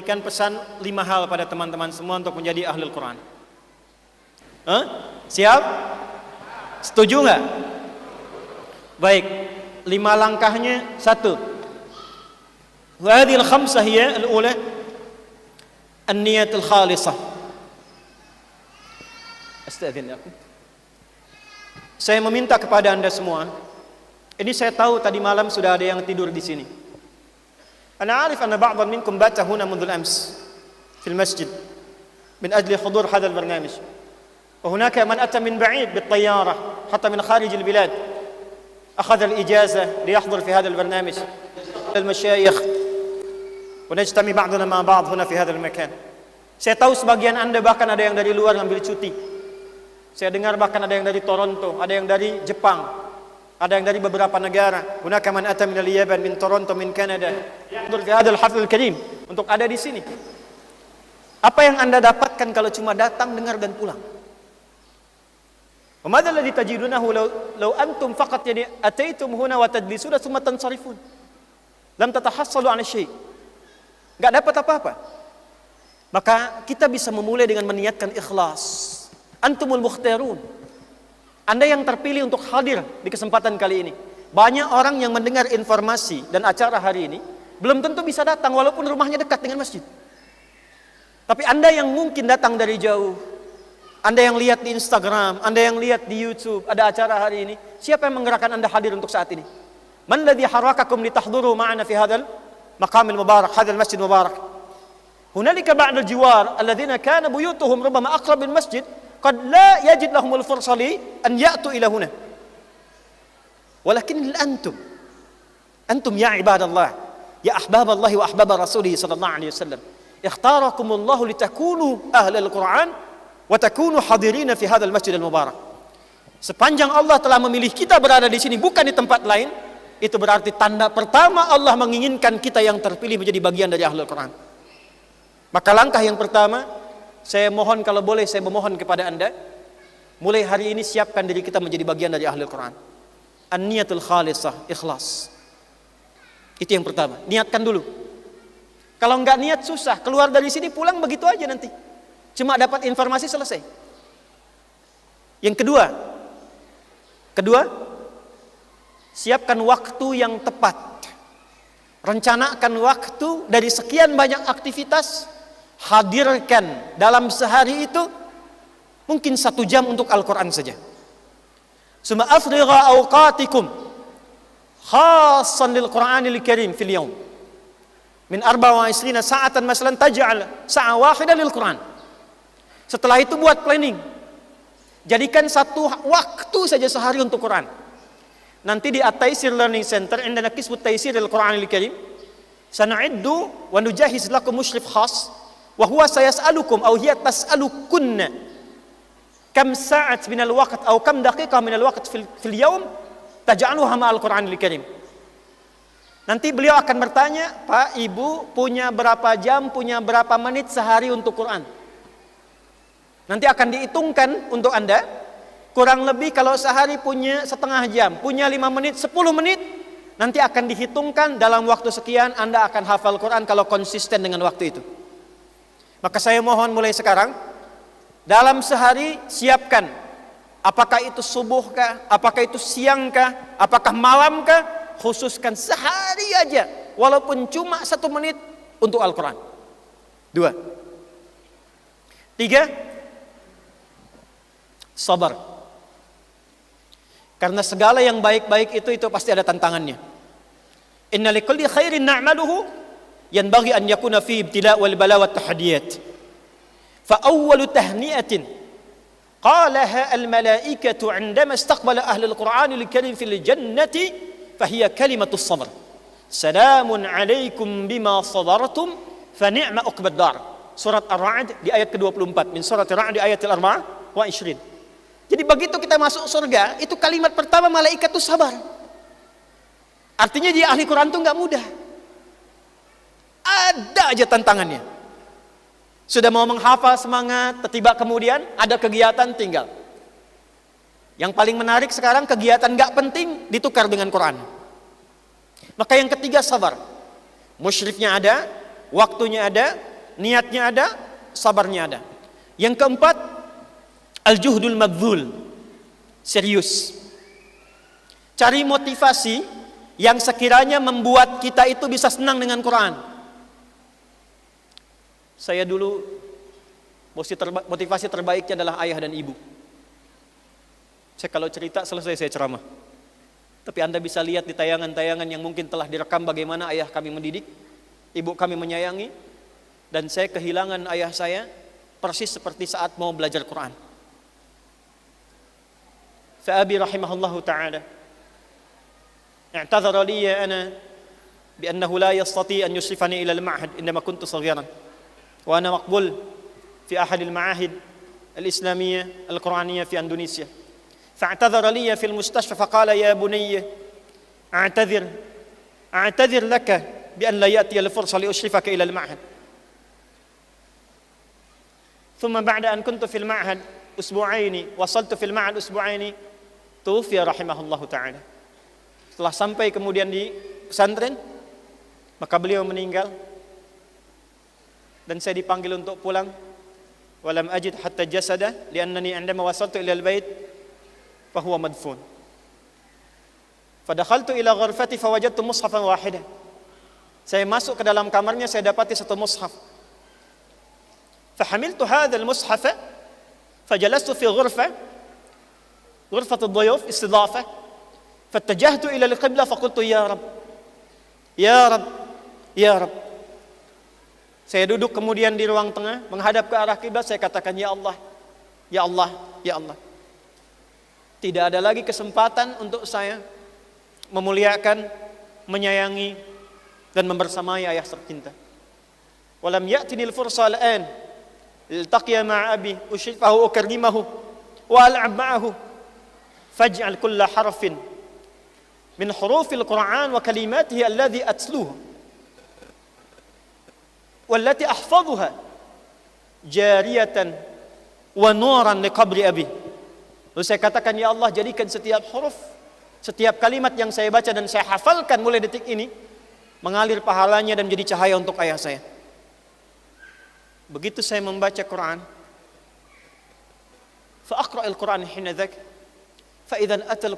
memberikan pesan 5 hal pada teman-teman semua untuk menjadi ahli Al-Quran. Siap? Setuju nggak? Baik, 5 langkahnya. 1. Hadhihi al-khamsah hiya al-ula an-niyat al-khalisah. Astagfirullahaladzim. Saya meminta kepada Anda semua. Ini saya tahu tadi malam sudah ada yang tidur di sini. Ana arif anna ba'dhan minkum bata huna منذ الأمس في المسجد من أجل حضور هذا البرنامج. وهناك من أتى من بعيد بالطيارة حتى من خارج البلاد أخذ الإجازة ليحضر في هذا البرنامج. المشايخ ونجتمع بعضنا مع بعض هنا في هذا المكان. Saya tahu sebagian Anda bahkan ada yang dari luar ngambil cuti. Saya dengar bahkan ada yang dari Toronto, ada yang dari Jepang, ada yang dari beberapa negara. Hunaka man ata min al-Yaman, min Toronto, min Kanada. Hadir fi hadzal hafl al-karim, untuk ada di sini. Apa yang Anda dapatkan kalau cuma datang, dengar dan pulang? Wa madza alladhi tajidunahu law antum faqat yani ataitum huna wa tadlisuna thumma tansarifun. Lam tatahassalu 'an syai'. Enggak dapat apa-apa. Maka kita bisa memulai dengan meniatkan ikhlas. Antumul mukhtarun. Anda yang terpilih untuk hadir di kesempatan kali ini. Banyak orang yang mendengar informasi dan acara hari ini belum tentu bisa datang walaupun rumahnya dekat dengan masjid. Tapi Anda yang mungkin datang dari jauh, Anda yang lihat di Instagram, Anda yang lihat di YouTube ada acara hari ini, siapa yang menggerakkan Anda hadir untuk saat ini? Man ladzi harakakum litahduru ma'ana fi hadzal maqamil mubarak, hadzal masjid mubarak? Hunalika ba'd al-jiwar alladhina kana buyutuhum rubbama aqrab min masjid قد لا يجد لهم الفرصة أن يأتوا إلى هنا ولكن أنتم يا عباد الله يا أحباب الله وأحباب رسوله صلى الله عليه وسلم اختاركم الله لتكونوا أهل القرآن وتكونوا حاضرين في هذا المسجد المبارك. Sepanjang Allah telah memilih kita berada di sini bukan di tempat lain, itu berarti tanda pertama Allah menginginkan kita yang terpilih menjadi bagian dari Ahlul Quran. Maka langkah yang pertama, saya mohon kalau boleh saya memohon kepada Anda, mulai hari ini siapkan diri kita menjadi bagian dari Ahlul Quran. An-niyatul khalisah, ikhlas. Itu yang pertama, niatkan dulu. Kalau enggak niat susah, keluar dari sini pulang begitu aja nanti. Cuma dapat informasi selesai. Yang kedua, siapkan waktu yang tepat. Rencanakan waktu dari sekian banyak aktivitas. Hadirkan dalam sehari itu mungkin 1 jam untuk Al-Quran saja. Summa afrigha awqatikum khassan lil Qur'anil Karim fil yawm min 24 sa'atan masalan taj'al sa'a wahidah lil Quran. Setelah itu buat planning. Jadikan 1 waktu saja sehari untuk Quran. Nanti di At-Taisir Learning Center indana qismu Taisir lil Qur'anil Karim sana'iddu wa nujahiz lakum mushrif khas. وهو سيسألكم أو هي تسألكن كم ساعة من الوقت أو كم دقيقة من الوقت في اليوم تجعلها مع القرآن الكريم. Nanti beliau akan bertanya, Pak, Ibu punya berapa jam, punya berapa menit sehari untuk Quran? Nanti akan dihitungkan untuk Anda, kurang lebih kalau sehari punya setengah jam, punya 5 menit, 10 menit, nanti akan dihitungkan dalam waktu sekian Anda akan hafal Quran kalau konsisten dengan waktu itu. Maka saya mohon mulai sekarang, dalam sehari siapkan, apakah itu subuh kah, apakah itu siang kah, apakah malam kah, khususkan sehari aja, walaupun cuma 1 menit untuk Al-Quran. 2. 3. Sabar. Karena segala yang baik-baik itu pasti ada tantangannya. Inna likulli khairin na'maluhu yanbaghi an yakuna fi ibtila' wal bala' wat tahdiyat. Fa awwalu tahni'atin qalaha al malaikatu 'indama istaqbala ahli al-Qur'anil karim fil jannati fa hiya kalimatus sabr. Salamun 'alaikum bima sabartum fa ni'ma uqbad dar. Surat Ar-Ra'd di ayat ke-24, min surat Ar-Ra'd di ayat ke-24. Jadi begitu kita masuk surga, itu kalimat pertama malaikat itu sabar. Artinya dia ahli Quran itu enggak mudah. Ada aja tantangannya. Sudah mau menghafal semangat, tiba kemudian ada kegiatan tinggal. Yang paling menarik sekarang kegiatan gak penting ditukar dengan Quran. Maka yang ketiga sabar. Musyrifnya ada, waktunya ada, niatnya ada, sabarnya ada. Yang keempat, al-juhdul mabdzul, serius. Cari motivasi yang sekiranya membuat kita itu bisa senang dengan Quran. Saya dulu motivasi terbaiknya adalah ayah dan ibu. Saya kalau cerita selesai saya ceramah. Tapi Anda bisa lihat di tayangan-tayangan yang mungkin telah direkam bagaimana ayah kami mendidik, ibu kami menyayangi, dan saya kehilangan ayah saya persis seperti saat mau belajar Quran. Fa'abi rahimahullahu ta'ala i'tadhara li ana bi annahu la yastati an yusrifani ila al-ma'had indama kuntu saghiran wa ana maqbul fi ahad al-ma'ahid al-islamiyah al-Quraniyah fi Indonesia. فاعتذر لي في المستشفى فقال يا بني أعتذر لك بأن لا يأتي الفرصة لأشرفك إلى المعهد. ثم بعد أن كنت في المعهد أسبوعين وصلت في المعهد أسبوعين توفي رحمه الله تعالى. Setelah sampai kemudian di pesantren, maka beliau meninggal dan saya dipanggil untuk pulang. Walam ajid hatta jasada liannani indama wasaltu ila al-bait fahuwa madfun. Fadakhaltu ila ghurfati fawajadtu mushafan wahida. Saya masuk ke dalam kamarnya, saya dapati satu mushaf. Fahamiltu hadha al-mushaf fajalastu fi ghurfah ad-duyuf istidafah. Fattajahtu ila al-qibla faqultu ya Rabb, ya Rabb, ya Rabb. Saya duduk kemudian di ruang tengah menghadap ke arah kiblat, saya katakan ya Allah, ya Allah, ya Allah. Tidak ada lagi kesempatan untuk saya memuliakan, menyayangi dan membersamai ayah tercinta. Walam ya'tinil fursa al-an iltaqiya ma'a abi ushrifahu ukarrimahu wa al'ab ma'ahu faj'al kulla harfin min hurufil Qur'an wa kalimatihi alladhi atluha wallati ahfazuha jariyatan wa nuran liqabri abi. Lalu saya katakan, ya Allah, jadikan setiap huruf, setiap kalimat yang saya baca dan saya hafalkan mulai detik ini mengalir pahalanya dan menjadi cahaya untuk ayah saya. Begitu saya membaca Quran, fa aqra'il Quran hina dzak fa idzan atal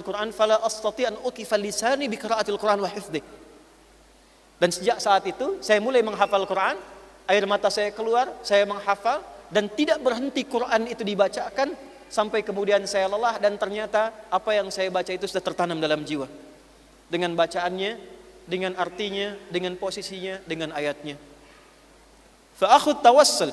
Quran fala astati an utifa lisani bi qira'atil Quran wa hifdhi. Dan sejak saat itu saya mulai menghafal Quran, air mata saya keluar, saya menghafal dan tidak berhenti Quran itu dibacakan sampai kemudian saya lelah dan ternyata apa yang saya baca itu sudah tertanam dalam jiwa. Dengan bacaannya, dengan artinya, dengan posisinya, dengan ayatnya. Fa akhud tawassul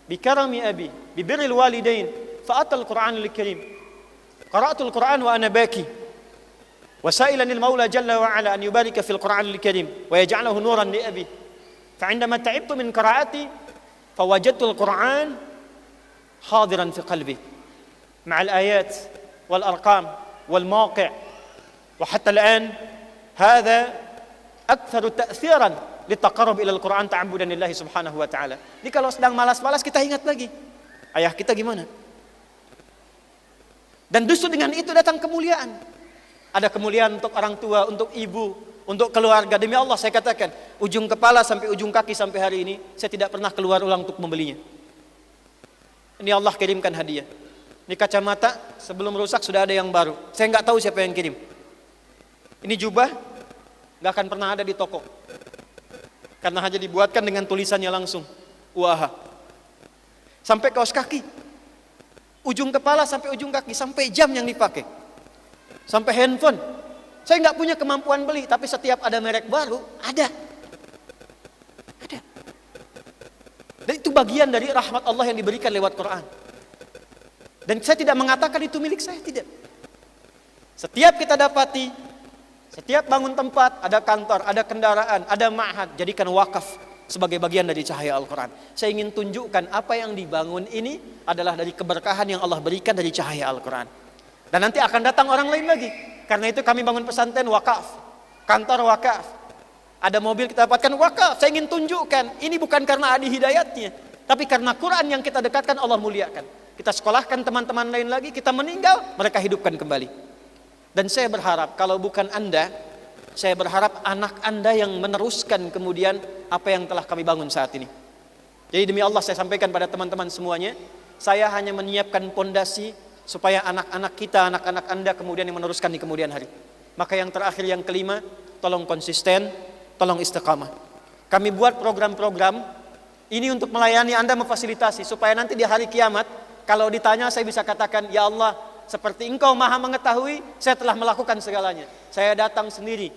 bi karami abi, bi birril walidain, fa atal Qur'anul Karim. Qara'atul Qur'an wa ana baki. وسائلا المولى جل وعلا أن يبارك في القرآن الكريم ويجعله نورا لأبي. فعندما تعبت من قراءتي فوجدت القرآن حاضرا في قلبي مع الآيات والأرقام والمواقع وحتى الآن هذا أكثر تأثيرا للتقرب إلى القرآن تعبدا لله سبحانه وتعالى. Jadi kalau sedang malas-malas kita ingat lagi ayah kita gimana. Dan justru dengan itu datang kemuliaan. Ada kemuliaan untuk orang tua, untuk ibu, untuk keluarga. Demi Allah saya katakan, ujung kepala sampai ujung kaki sampai hari ini saya tidak pernah keluar ulang untuk membelinya. Ini Allah kirimkan hadiah. Ini kacamata sebelum rusak sudah ada yang baru. Saya nggak tahu siapa yang kirim. Ini jubah nggak akan pernah ada di toko karena hanya dibuatkan dengan tulisannya langsung. Wah. Sampai kaos kaki, ujung kepala sampai ujung kaki, sampai jam yang dipakai. Sampai handphone, saya nggak punya kemampuan beli, tapi setiap ada merek baru, ada. Dan itu bagian dari rahmat Allah yang diberikan lewat Quran. Dan saya tidak mengatakan itu milik saya, tidak. Setiap kita dapati, setiap bangun tempat, ada kantor, ada kendaraan, ada ma'had, jadikan wakaf sebagai bagian dari cahaya Al-Quran. Saya ingin tunjukkan apa yang dibangun ini adalah dari keberkahan yang Allah berikan dari cahaya Al-Quran. Dan nanti akan datang orang lain lagi. Karena itu kami bangun pesantren wakaf, kantor wakaf, ada mobil kita dapatkan wakaf. Saya ingin tunjukkan ini bukan karena adi hidayatnya, tapi karena Quran yang kita dekatkan Allah muliakan. Kita sekolahkan teman-teman lain lagi, kita meninggal mereka hidupkan kembali. Dan saya berharap kalau bukan Anda Saya berharap anak Anda yang meneruskan kemudian apa yang telah kami bangun saat ini. Jadi demi Allah saya sampaikan pada teman-teman semuanya, saya hanya menyiapkan pondasi supaya anak-anak kita, anak-anak Anda kemudian yang meneruskan di kemudian hari. Maka yang terakhir, yang kelima, tolong konsisten, tolong istiqamah. Kami buat program-program ini untuk melayani Anda, memfasilitasi supaya nanti di hari kiamat kalau ditanya saya bisa katakan, ya Allah, seperti Engkau maha mengetahui, saya telah melakukan segalanya. Saya datang sendiri,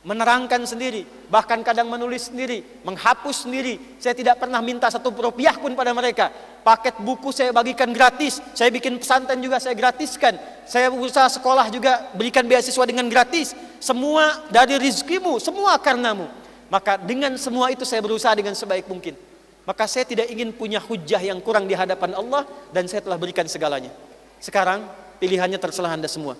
menerangkan sendiri, bahkan kadang menulis sendiri, menghapus sendiri. Saya tidak pernah minta satu rupiah pun pada mereka. Paket buku saya bagikan gratis, saya bikin pesantren juga saya gratiskan. Saya berusaha sekolah juga berikan beasiswa dengan gratis. Semua dari rizkimu, semua karenamu. Maka dengan semua itu saya berusaha dengan sebaik mungkin. Maka saya tidak ingin punya hujah yang kurang di hadapan Allah, dan saya telah berikan segalanya. Sekarang pilihannya terserah Anda semua.